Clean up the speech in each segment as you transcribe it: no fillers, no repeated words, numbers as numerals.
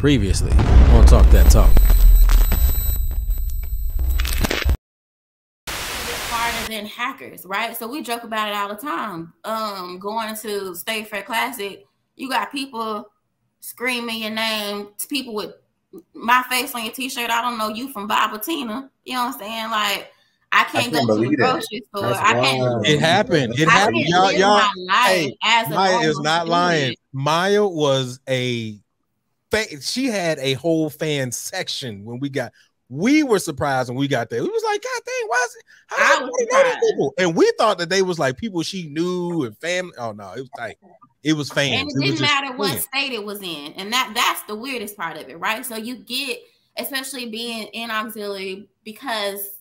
Previously on Talk That Talk. Harder than hackers, right? So we joke about it all the time. Going to State Fair Classic, you got people screaming your name, people with my face on your t-shirt. I don't know you from Bob or Tina. You know what I'm saying? Like, I can't go to the grocery store. I can't. It happened. It happened. Y'all. Hey, Maya is not lying. Maya was she had a whole fan section when we were surprised when we got there. We was like, God dang, why is it? How know these people? And we thought that they was like people she knew and family. Oh no, it was like it was fans. And it didn't matter what state it was in. And that's the weirdest part of it, right? So you get, especially being in auxiliary, because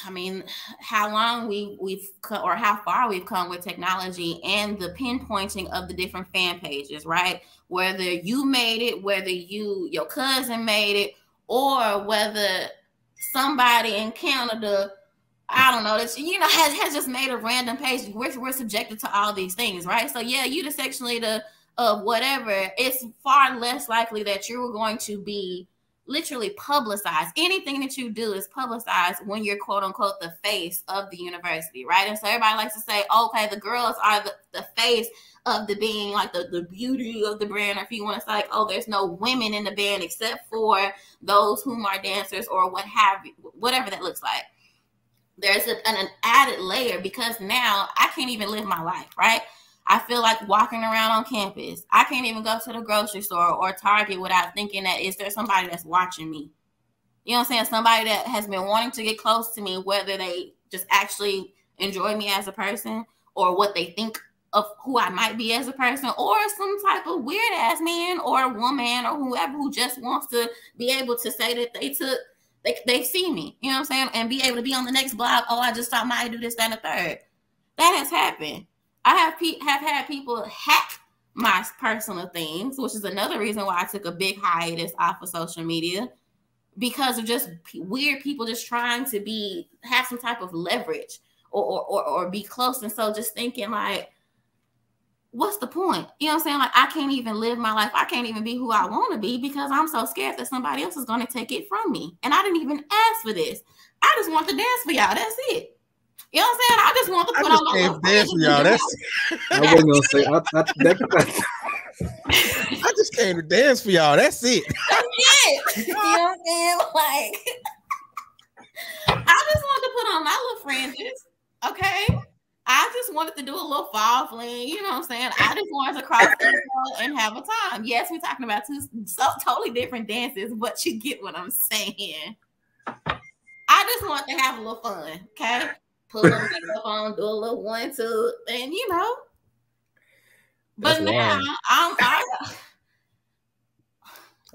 I mean, how long we've come, or how far we've come with technology and the pinpointing of the different fan pages, right? Whether you made it, whether your cousin made it, or whether somebody in Canada, I don't know, that has just made a random page. We're subjected to all these things, right? So yeah, you the section leader of whatever, it's far less likely that you're going to be literally publicized. Anything that you do is publicized when you're quote unquote the face of the university, right? And so everybody likes to say, okay, the girls are the face of the being, like the beauty of the brand, or if you want to say like, oh, there's no women in the band except for those whom are dancers or what have you, whatever that looks like. There's an added layer because now I can't even live my life, right? I feel like walking around on campus. I can't even go to the grocery store or Target without thinking that is there somebody that's watching me? You know what I'm saying? Somebody that has been wanting to get close to me, whether they just actually enjoy me as a person or what they think of who I might be as a person, or some type of weird ass man or woman or whoever who just wants to be able to say that they see me, you know what I'm saying? And be able to be on the next blog. Oh, I just saw Maya do this, that, and the third. That has happened. I have had people hack my personal things, which is another reason why I took a big hiatus off of social media, because of just weird people just trying to have some type of leverage or be close. And so just thinking like, what's the point? You know what I'm saying? Like, I can't even live my life. I can't even be who I want to be because I'm so scared that somebody else is going to take it from me. And I didn't even ask for this. I just want to dance for y'all. That's it. You know what I'm saying? I just want to put on my dance for y'all. That's I wasn't gonna say. I just came to dance for y'all. That's it. That's it. You know what I'm saying? Like, I just wanted to put on my little fringes. Okay. I just wanted to do a little fall fling. You know what I'm saying? I just wanted to cross the road and have a time. Yes, we're talking about two totally different dances, but you get what I'm saying. I just want to have a little fun. Okay. Put a little makeup on, do a little 1, 2, and But that's now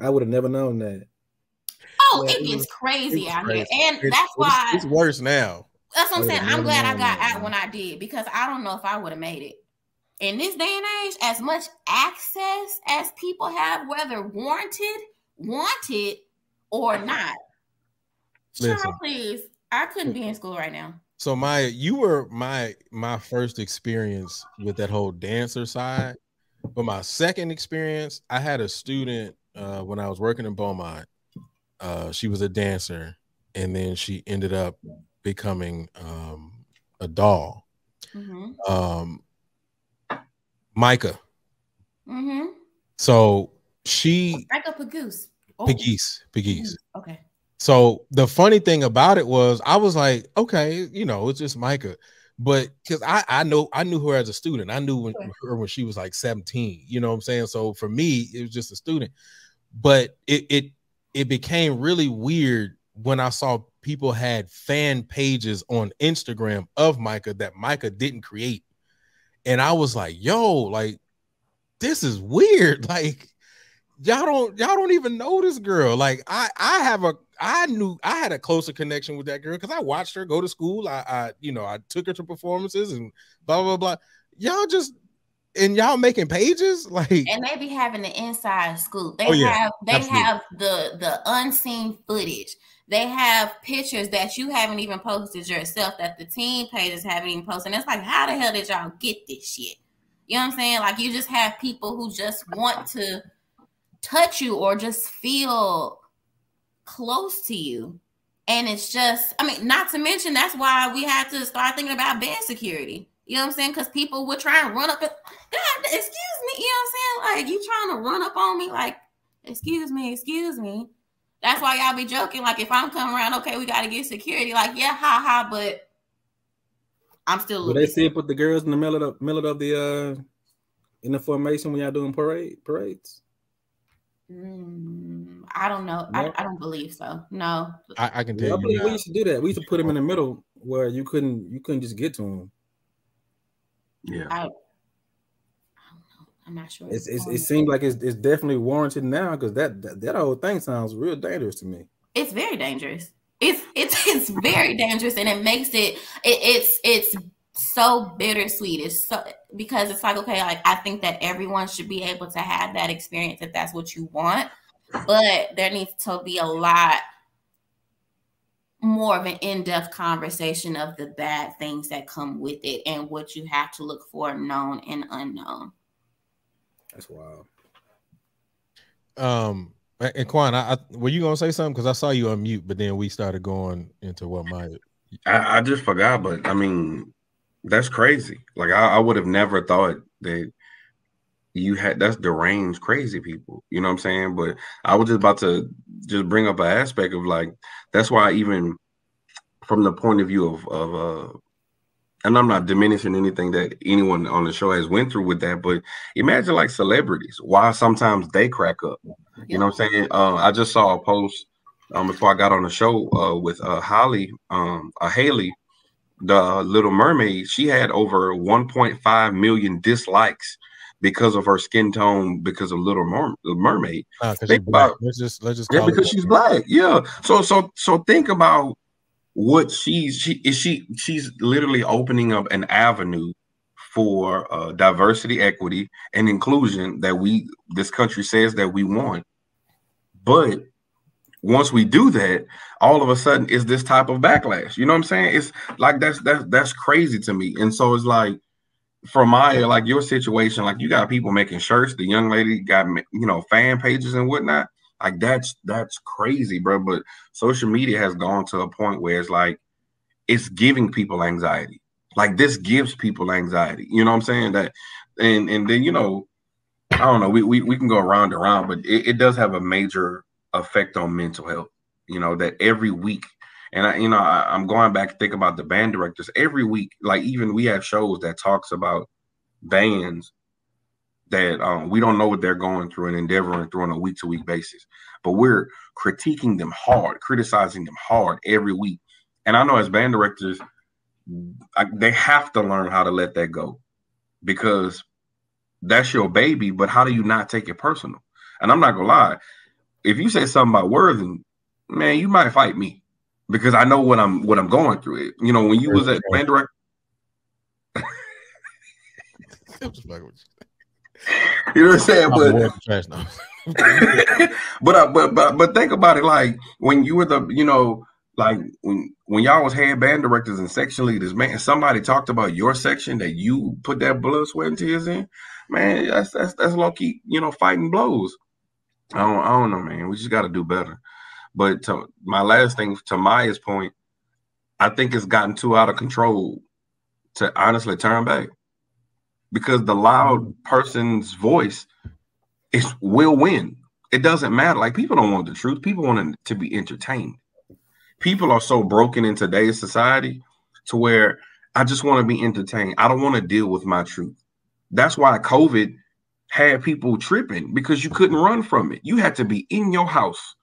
I would have never known that. Oh, it gets crazy out here, and that's why it's worse now. That's what I'm saying. I'm glad I got out when I did, because I don't know if I would have made it in this day and age. As much access as people have, whether wanted or not. Listen, please, I couldn't be in school right now. So Maya, you were my first experience with that whole dancer side. But my second experience, I had a student when I was working in Beaumont. She was a dancer, and then she ended up becoming a doll. Mm-hmm. Micah. Mm-hmm. So she Micah Pagoose. Oh. Pegues. Okay. So the funny thing about it was, I was like, okay, it's just Micah, but because I knew her as a student. I knew her when she was like 17. You know what I'm saying? So for me, it was just a student. But it became really weird when I saw people had fan pages on Instagram of Micah that Micah didn't create, and I was like, yo, like, this is weird. Like, y'all don't even know this girl. Like, I had a closer connection with that girl because I watched her go to school. I took her to performances and blah blah blah. Y'all making pages, like, and they be having the inside scoop. They have the unseen footage. They have pictures that you haven't even posted yourself, that the team pages haven't even posted. And it's like, how the hell did y'all get this shit? You know what I'm saying? Like, you just have people who just want to touch you or just feel close to you. And it's just, I mean, not to mention, that's why we had to start thinking about bed security. You know what I'm saying? Because people would try and run up and, God, excuse me. You know what I'm saying? Like, you trying to run up on me like, excuse me, excuse me. That's why y'all be joking. Like, if I'm coming around, okay, we got to get security. Like, yeah, ha, ha, but I'm still. But they still put the girls in the middle of the in the formation when y'all doing parades. I don't know. No? I don't believe so. No, I can tell you. We used to do that. We used to put them in the middle where you couldn't just get to them. Yeah, I don't know. I'm not sure. It seems like it's definitely warranted now because that whole thing sounds real dangerous to me. It's very dangerous. It's very dangerous, and it makes it's so bittersweet. It's so, because it's like, okay, like I think that everyone should be able to have that experience if that's what you want, but there needs to be a lot more of an in-depth conversation of the bad things that come with it and what you have to look for, known and unknown. That's wild. And Quan, were you gonna say something? Because I saw you on mute, but then we started going into what I just forgot, but I mean, that's crazy. Like I would have never thought that that's deranged crazy people. You know what I'm saying? But I was just about to just bring up an aspect of like, that's why even from the point of view of and I'm not diminishing anything that anyone on the show has went through with that, but imagine like celebrities, why sometimes they crack up. You know what I'm saying? I just saw a post before I got on the show with Hailey, the Little Mermaid. She had over 1.5 million dislikes because of her skin tone, because of Little Mermaid. Think about, let's just call because she's black. Yeah. So think about what she's literally opening up an avenue for diversity, equity, and inclusion that this country says that we want. But once we do that, all of a sudden it's this type of backlash. You know what I'm saying? It's like that's crazy to me. And so it's like, for like your situation, like you got people making shirts. The young lady got, fan pages and whatnot. Like that's crazy, bro. But social media has gone to a point where it's like it's giving people anxiety. Like this gives people anxiety. You know what I'm saying? That and then I don't know. We can go around and around, but it does have a major effect on mental health. That every week, and I'm going back to think about the band directors every week. Like even we have shows that talks about bands that we don't know what they're going through and endeavoring through on a week-to-week basis, but we're critiquing them hard, criticizing them hard every week. And I know as band directors, they have to learn how to let that go, because that's your baby. But how do you not take it personal? And I'm not gonna lie, if you say something about Worthing, man, you might fight me because I know what I'm going through. When you was at band director. You know what I'm saying? But think about it. Like when you were like when y'all was head band directors and section leaders, man, somebody talked about your section that you put that blood, sweat, and tears in. Man, that's low key, fighting blows. I don't know, man. We just got to do better. But to my last thing, to Maya's point, I think it's gotten too out of control to honestly turn back. Because the loud person's voice will win. It doesn't matter. Like people don't want the truth. People want to be entertained. People are so broken in today's society to where I just want to be entertained. I don't want to deal with my truth. That's why COVID had people tripping, because you couldn't run from it. You had to be in your house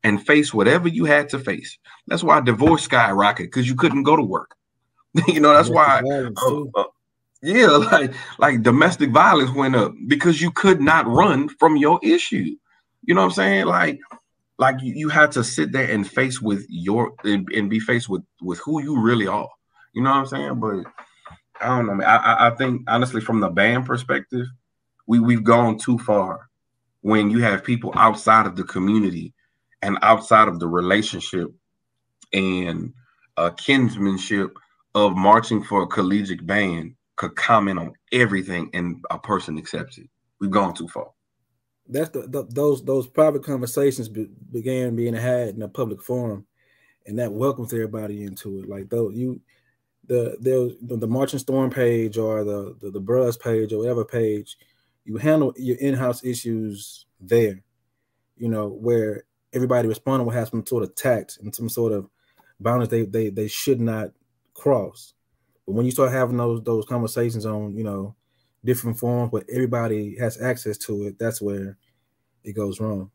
and face whatever you had to face. That's why divorce skyrocketed, because you couldn't go to work. That's why. Yeah, like domestic violence went up because you could not run from your issue. You know what I'm saying? Like you had to sit there and face with and be faced with who you really are. You know what I'm saying? But I don't know, man. I think honestly, from the band perspective, we've gone too far when you have people outside of the community and outside of the relationship and kinsmanship of marching for a collegiate band could comment on everything and a person accepts it. We've gone too far. that's those private conversations began being had in a public forum, and that welcomes everybody into it. Like though the Marching Storm page or the Bruhs page or whatever page, you handle your in-house issues there, you know, where everybody responding will have some sort of tact and some sort of boundaries they should not cross. But when you start having those conversations on, you know, different forums where everybody has access to it, that's where it goes wrong.